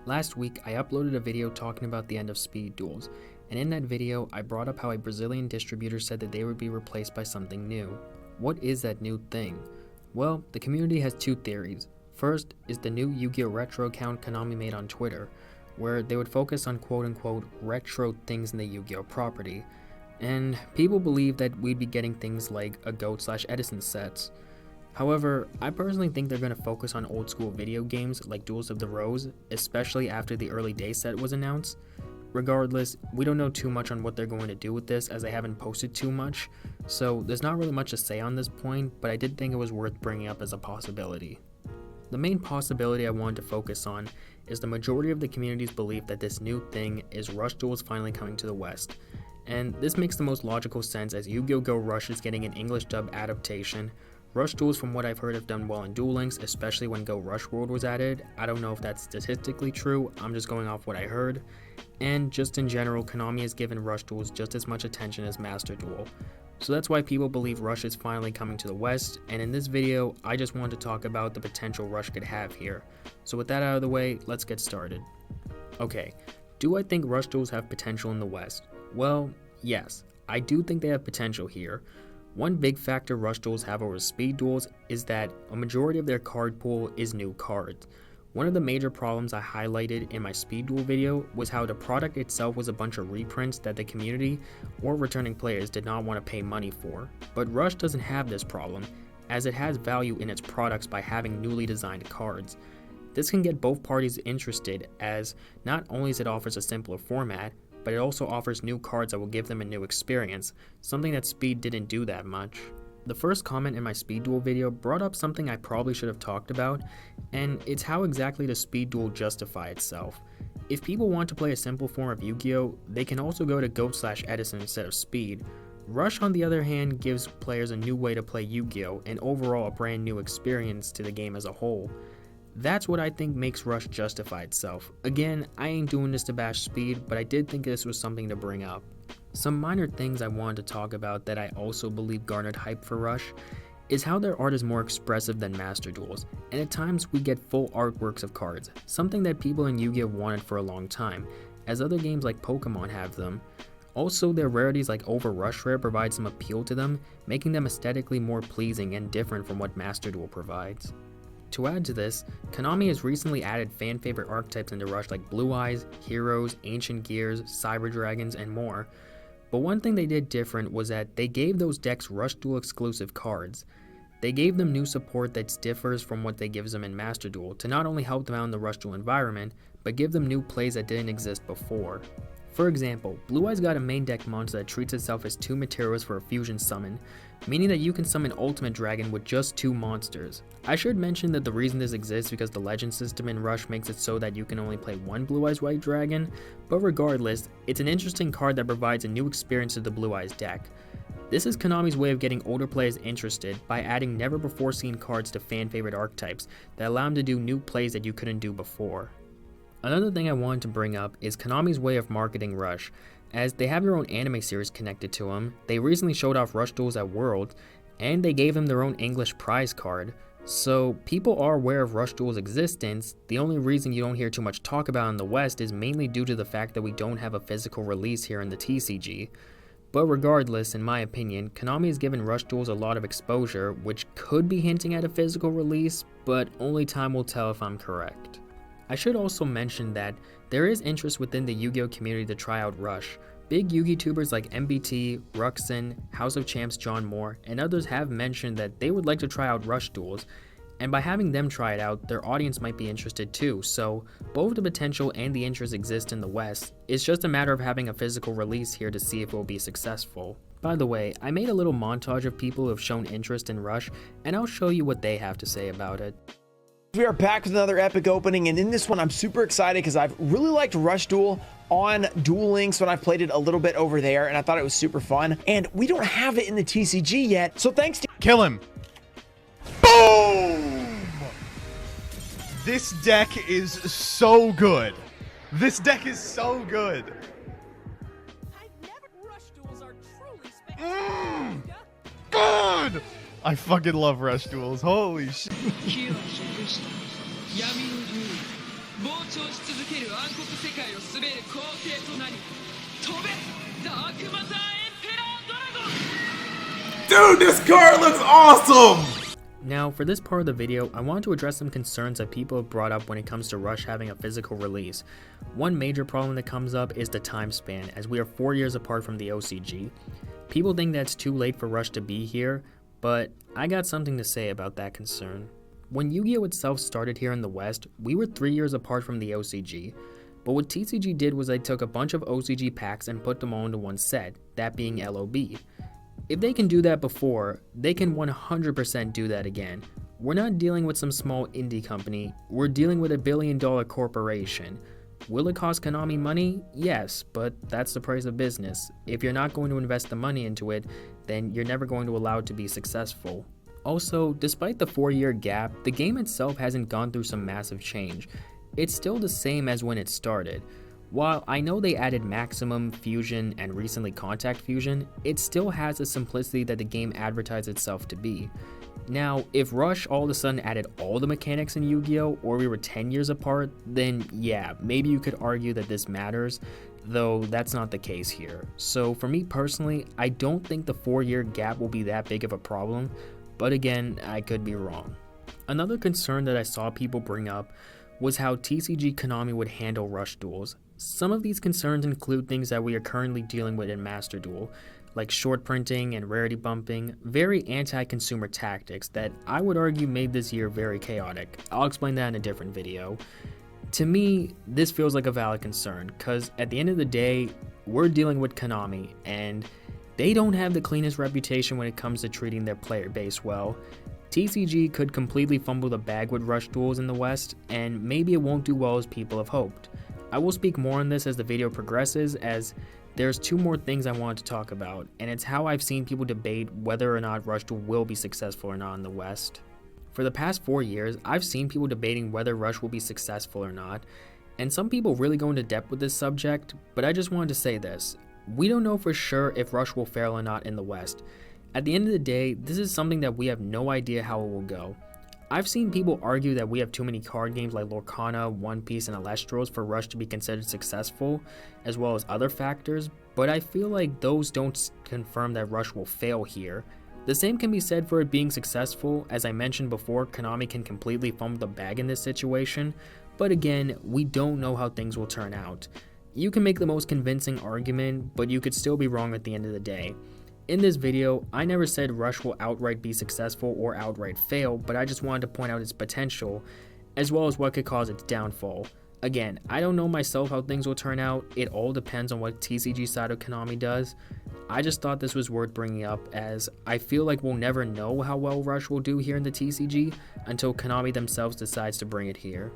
Last week, I uploaded a video talking about the end of speed duels, and in that video, I brought up how a Brazilian distributor said that they would be replaced by something new. What is that new thing? Well, the community has two theories. First is the new YuGiOh Retro account Konami made on Twitter, where they would focus on quote-unquote retro things in the Yu-Gi-Oh property, and people believe that we'd be getting things like a Goat/Edison sets. However, I personally think they're going to focus on old school video games like Duels of the Rose, especially after the early day set was announced. Regardless, we don't know too much on what they're going to do with this as they haven't posted too much, so there's not really much to say on this point, but I did think it was worth bringing up as a possibility. The main possibility I wanted to focus on is the majority of the community's belief that this new thing is Rush Duels finally coming to the West. And this makes the most logical sense as Yu-Gi-Oh! Go Rush is getting an English dub adaptation. Rush Duels, from what I've heard, have done well in Duel Links, especially when Go Rush World was added. I don't know if that's statistically true, I'm just going off what I heard. And just in general, Konami has given Rush Duels just as much attention as Master Duel. So that's why people believe Rush is finally coming to the West, and in this video, I just want to talk about the potential Rush could have here. So with that out of the way, let's get started. Okay, do I think Rush Duels have potential in the West? Well, yes, I do think they have potential here. One big factor Rush Duels have over speed duels is that a majority of their card pool is new cards. One of the major problems I highlighted in my speed duel video was how the product itself was a bunch of reprints that the community or returning players did not want to pay money for. But Rush doesn't have this problem, as it has value in its products by having newly designed cards. This can get both parties interested, as not only does it offers a simpler format, but it also offers new cards that will give them a new experience, something that Speed didn't do that much. The first comment in my Speed Duel video brought up something I probably should have talked about, and it's how exactly does Speed Duel justify itself. If people want to play a simple form of Yu-Gi-Oh, they can also go to Goat/Edison instead of Speed. Rush, on the other hand, gives players a new way to play Yu-Gi-Oh, and overall a brand new experience to the game as a whole. That's what I think makes Rush justify itself. Again, I ain't doing this to bash Speed, but I did think this was something to bring up. Some minor things I wanted to talk about that I also believe garnered hype for Rush is how their art is more expressive than Master Duels, and at times we get full artworks of cards, something that people in Yu-Gi-Oh wanted for a long time, as other games like Pokemon have them. Also, their rarities like Over Rush Rare provide some appeal to them, making them aesthetically more pleasing and different from what Master Duel provides. To add to this, Konami has recently added fan favorite archetypes into Rush like Blue Eyes, Heroes, Ancient Gears, Cyber Dragons, and more. But one thing they did different was that they gave those decks Rush Duel exclusive cards. They gave them new support that differs from what they gives them in Master Duel to not only help them out in the Rush Duel environment, but give them new plays that didn't exist before. For example, Blue Eyes got a main deck monster that treats itself as 2 materials for a fusion summon, meaning that you can summon Ultimate Dragon with just 2 monsters. I should mention that the reason this exists because the legend system in Rush makes it so that you can only play 1 Blue Eyes White Dragon, but regardless, it's an interesting card that provides a new experience to the Blue Eyes deck. This is Konami's way of getting older players interested by adding never before seen cards to fan favorite archetypes that allow them to do new plays that you couldn't do before. Another thing I wanted to bring up is Konami's way of marketing Rush, as they have their own anime series connected to them. They recently showed off Rush Duels at World, and they gave them their own English prize card. So people are aware of Rush Duels' existence. The only reason you don't hear too much talk about it in the West is mainly due to the fact that we don't have a physical release here in the TCG. But regardless, in my opinion, Konami has given Rush Duels a lot of exposure, which could be hinting at a physical release, but only time will tell if I'm correct. I should also mention that there is interest within the Yu-Gi-Oh community to try out Rush. Big Yu-Gi tubers like MBT, Ruxin, House of Champs John Moore, and others have mentioned that they would like to try out Rush Duels, and by having them try it out, their audience might be interested too, so both the potential and the interest exist in the West. It's just a matter of having a physical release here to see if it will be successful. By the way, I made a little montage of people who have shown interest in Rush, and I'll show you what they have to say about it. We are back with another epic opening, and in this one I'm super excited because I've really liked Rush Duel on Duel Links when I played it a little bit over there, and I thought it was super fun. And we don't have it in the TCG yet, so thanks to— Kill him. Boom! This deck is so good. This deck is so good. Rush Duels are truly spectacular. Good! I fucking love Rush Duels. Holy shit. 膨張し続ける暗黒世界を滑る皇帝となり飛べダークマザーエンペラードラゴン Dude, this card looks awesome! Now, for this part of the video, I want to address some concerns that people have brought up when it comes to Rush having a physical release. One major problem that comes up is the time span, as we are 4 years apart from the OCG. People think that's too late for Rush to be here, but I got something to say about that concern. When Yu-Gi-Oh itself started here in the West, we were 3 years apart from the OCG. But what TCG did was they took a bunch of OCG packs and put them all into one set, that being LOB. If they can do that before, they can 100% do that again. We're not dealing with some small indie company, we're dealing with a billion-dollar corporation. Will it cost Konami money? Yes, but that's the price of business. If you're not going to invest the money into it, then you're never going to allow it to be successful. Also, despite the 4-year gap, the game itself hasn't gone through some massive change. It's still the same as when it started. While I know they added Maximum, Fusion, and recently Contact Fusion, it still has the simplicity that the game advertised itself to be. Now, if Rush all of a sudden added all the mechanics in Yu-Gi-Oh! Or we were 10 years apart, then yeah, maybe you could argue that this matters, though that's not the case here. So for me personally, I don't think the 4-year gap will be that big of a problem, but again, I could be wrong. Another concern that I saw people bring up was how TCG Konami would handle Rush duels. Some of these concerns include things that we are currently dealing with in Master Duel, like short printing and rarity bumping, very anti-consumer tactics that I would argue made this year very chaotic. I'll explain that in a different video. To me, this feels like a valid concern, cause at the end of the day, we're dealing with Konami, and they don't have the cleanest reputation when it comes to treating their player base well. TCG could completely fumble the bag with Rush duels in the West, and maybe it won't do well as people have hoped. I will speak more on this as the video progresses, as there's 2 more things I wanted to talk about, and it's how I've seen people debate whether or not Rush Duel will be successful or not in the West. For the past 4 years, I've seen people debating whether Rush will be successful or not, and some people really go into depth with this subject, but I just wanted to say this. We don't know for sure if Rush will fail or not in the West. At the end of the day, this is something that we have no idea how it will go. I've seen people argue that we have too many card games like Lorcana, One Piece, and Alestros for Rush to be considered successful, as well as other factors, but I feel like those don't confirm that Rush will fail here. The same can be said for it being successful. As I mentioned before, Konami can completely fumble the bag in this situation, but again, we don't know how things will turn out. You can make the most convincing argument, but you could still be wrong at the end of the day. In this video, I never said Rush will outright be successful or outright fail, but I just wanted to point out its potential, as well as what could cause its downfall. Again, I don't know myself how things will turn out, it all depends on what TCG side of Konami does. I just thought this was worth bringing up, as I feel like we'll never know how well Rush will do here in the TCG until Konami themselves decides to bring it here.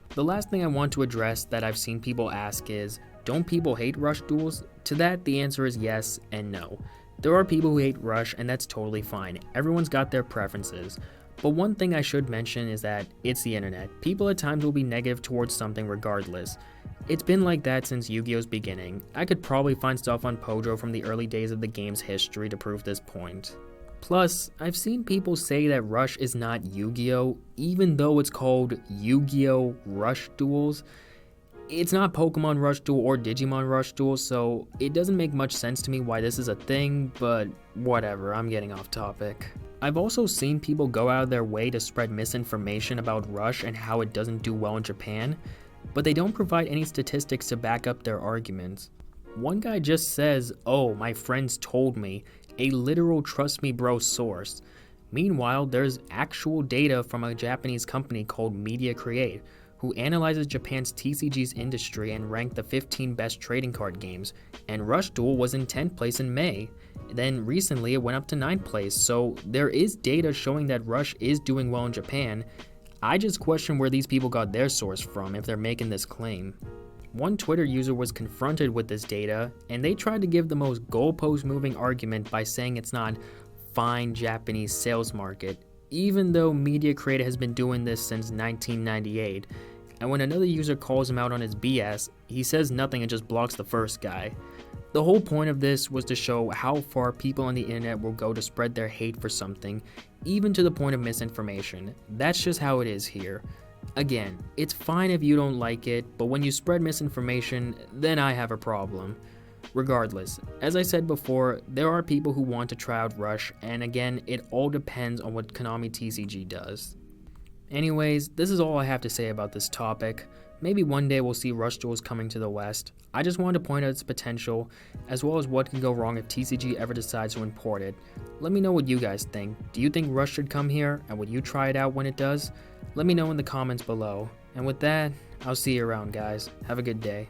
The last thing I want to address that I've seen people ask is, don't people hate Rush duels? To that, the answer is yes and no. There are people who hate Rush, and that's totally fine. Everyone's got their preferences. But one thing I should mention is that it's the internet. People at times will be negative towards something regardless. It's been like that since Yu-Gi-Oh's beginning. I could probably find stuff on Pojo from the early days of the game's history to prove this point. Plus, I've seen people say that Rush is not Yu-Gi-Oh, even though it's called YuGiOh Rush Duels. It's not Pokemon Rush Duel or Digimon Rush Duel, so it doesn't make much sense to me why this is a thing, but whatever, I'm getting off topic. I've also seen people go out of their way to spread misinformation about Rush and how it doesn't do well in Japan, but they don't provide any statistics to back up their arguments. One guy just says, "Oh, my friends told me," a literal trust me bro source. Meanwhile, there's actual data from a Japanese company called Media Create, who analyzes Japan's TCG's industry and ranked the 15 best trading card games, and Rush Duel was in 10th place in May. Then recently it went up to 9th place, so there is data showing that Rush is doing well in Japan. I just question where these people got their source from if they're making this claim. One Twitter user was confronted with this data, and they tried to give the most goalpost moving argument by saying it's not fine Japanese sales market, even though Media Creator has been doing this since 1998. And when another user calls him out on his BS, he says nothing and just blocks the first guy. The whole point of this was to show how far people on the internet will go to spread their hate for something, even to the point of misinformation. That's just how it is here. Again, it's fine if you don't like it, but when you spread misinformation, then I have a problem. Regardless, as I said before, there are people who want to try out Rush, and again, it all depends on what Konami TCG does. Anyways, this is all I have to say about this topic. Maybe one day we'll see Rush Duels coming to the West. I just wanted to point out its potential, as well as what can go wrong if TCG ever decides to import it. Let me know what you guys think. Do you think Rush should come here, and would you try it out when it does? Let me know in the comments below. And with that, I'll see you around, guys. Have a good day.